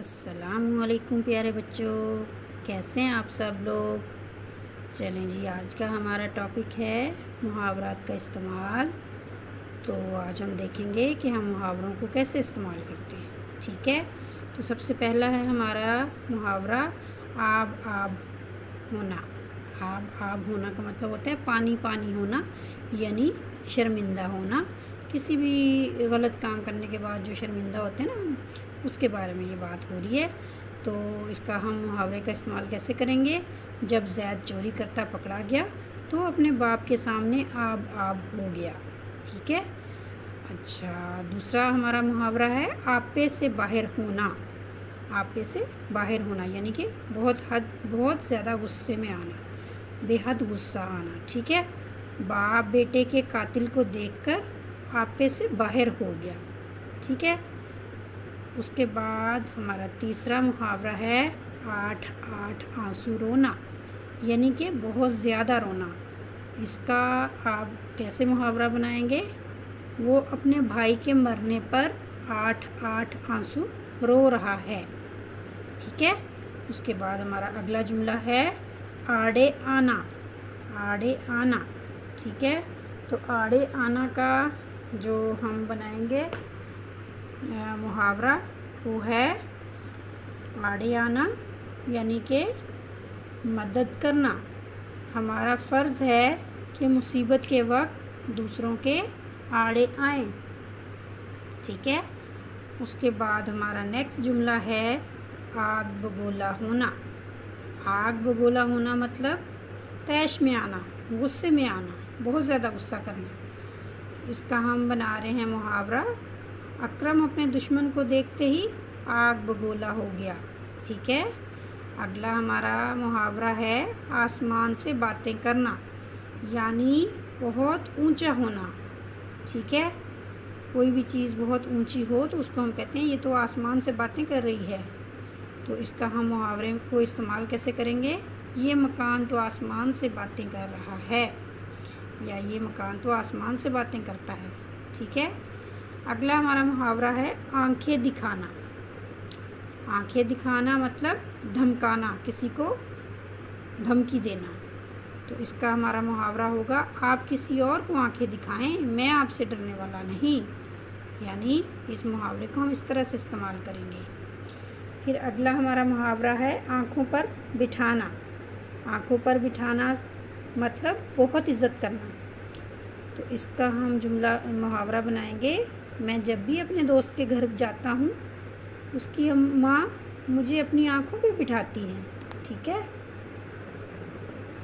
अस्सलाम वालेकुम प्यारे बच्चों, कैसे हैं आप सब लोग। चलें जी, आज का हमारा टॉपिक है मुहावरात का इस्तेमाल। तो आज हम देखेंगे कि हम मुहावरों को कैसे इस्तेमाल करते हैं। ठीक है, तो सबसे पहला है हमारा मुहावरा आब आब होना। आब आब होना का मतलब होता है पानी पानी होना, यानी शर्मिंदा होना। किसी भी गलत काम करने के बाद जो शर्मिंदा होते हैं ना, उसके बारे में ये बात हो रही है। तो इसका हम मुहावरे का इस्तेमाल कैसे करेंगे। जब ज़ैद चोरी करता पकड़ा गया तो अपने बाप के सामने आब आब हो गया। ठीक है। अच्छा, दूसरा हमारा मुहावरा है आपे से बाहर होना। आपे से बाहर होना यानी कि बहुत ज़्यादा गुस्से में आना, बेहद गुस्सा आना। ठीक है। बाप बेटे के कातिल को देखकर आपे से बाहर हो गया। ठीक है। उसके बाद हमारा तीसरा मुहावरा है आठ आठ आंसू रोना, यानी कि बहुत ज़्यादा रोना। इसका आप कैसे मुहावरा बनाएंगे। वो अपने भाई के मरने पर आठ आठ आंसू रो रहा है। ठीक है। उसके बाद हमारा अगला जुमला है आड़े आना। आड़े आना। ठीक है। तो आड़े आना का जो हम बनाएंगे मुहावरा वो है आड़े आना यानी कि मदद करना। हमारा फ़र्ज़ है कि मुसीबत के वक्त दूसरों के आड़े आएं। ठीक है। उसके बाद हमारा नेक्स्ट जुमला है आग बगोला होना। आग बगोला होना मतलब तैश में आना, गुस्से में आना, बहुत ज़्यादा गुस्सा करना। इसका हम बना रहे हैं मुहावरा अकरम अपने दुश्मन को देखते ही आग बगोला हो गया। ठीक है। अगला हमारा मुहावरा है आसमान से बातें करना, यानी बहुत ऊंचा होना। ठीक है। कोई भी चीज़ बहुत ऊंची हो तो उसको हम कहते हैं ये तो आसमान से बातें कर रही है। तो इसका हम मुहावरे को इस्तेमाल कैसे करेंगे। ये मकान तो आसमान से बातें कर रहा है, या ये मकान तो आसमान से बातें करता है। ठीक है। अगला हमारा मुहावरा है आंखें दिखाना। आंखें दिखाना मतलब धमकाना, किसी को धमकी देना। तो इसका हमारा मुहावरा होगा आप किसी और को आंखें दिखाएं, मैं आपसे डरने वाला नहीं। यानी इस मुहावरे को हम इस तरह से इस्तेमाल करेंगे। फिर अगला हमारा मुहावरा है आंखों पर बिठाना। आंखों पर बिठाना मतलब बहुत इज़्ज़त करना। तो इसका हम जुमला मुहावरा बनाएंगे मैं जब भी अपने दोस्त के घर जाता हूँ उसकी माँ मुझे अपनी आँखों पे बिठाती हैं। ठीक है।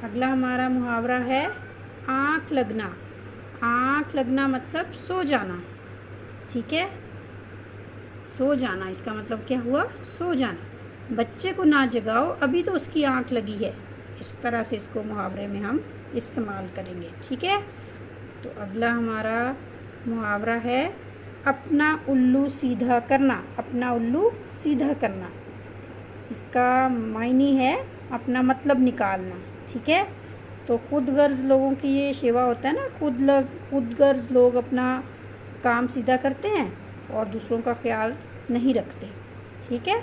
अगला हमारा मुहावरा है आँख लगना। आँख लगना मतलब सो जाना। ठीक है। सो जाना, इसका मतलब क्या हुआ, सो जाना। बच्चे को ना जगाओ, अभी तो उसकी आँख लगी है। इस तरह से इसको मुहावरे में हम इस्तेमाल करेंगे। ठीक है। तो अगला हमारा मुहावरा है अपना उल्लू सीधा करना। अपना उल्लू सीधा करना, इसका मायने है अपना मतलब निकालना। ठीक है। तो खुद गर्ज लोगों की ये शेवा होता है ना, खुद गर्ज लोग अपना काम सीधा करते हैं और दूसरों का ख्याल नहीं रखते। ठीक है।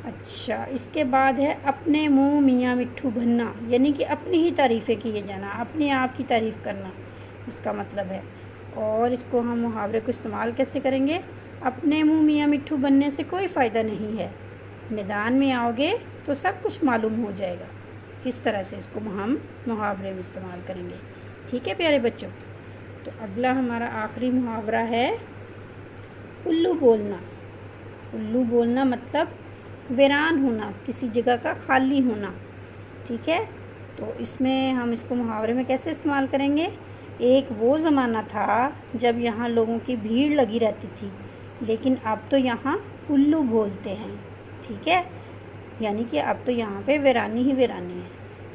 अच्छा, इसके बाद है अपने मुँह मियाँ मिट्ठू बनना, यानी कि अपनी ही तारीफ़ें किए जाना, अपने आप की तारीफ़ करना इसका मतलब है। और इसको हम मुहावरे को इस्तेमाल कैसे करेंगे। अपने मुँह मियाँ मिट्ठू बनने से कोई फ़ायदा नहीं है, मैदान में आओगे तो सब कुछ मालूम हो जाएगा। इस तरह से इसको हम मुहावरे में इस्तेमाल करेंगे। ठीक है प्यारे बच्चों। तो अगला हमारा आखिरी मुहावरा है उल्लू बोलना। उल्लू बोलना मतलब वीरान होना, किसी जगह का खाली होना। ठीक है। तो इसमें हम इसको मुहावरे में कैसे इस्तेमाल करेंगे। एक वो ज़माना था जब यहाँ लोगों की भीड़ लगी रहती थी, लेकिन अब तो यहाँ उल्लू बोलते हैं। ठीक है। यानी कि अब तो यहाँ पे वीरानी ही वीरानी है।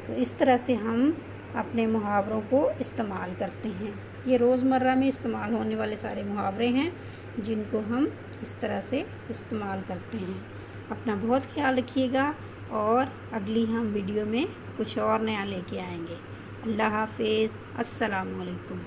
तो इस तरह से हम अपने मुहावरों को इस्तेमाल करते हैं। ये रोज़मर्रा में इस्तेमाल होने वाले सारे मुहावरे हैं जिनको हम इस तरह से इस्तेमाल करते हैं। अपना बहुत ख्याल रखिएगा और अगली हम वीडियो में कुछ और नया लेके आएंगे। अल्लाह हाफ़िज़। अस्सलाम वालेकुम।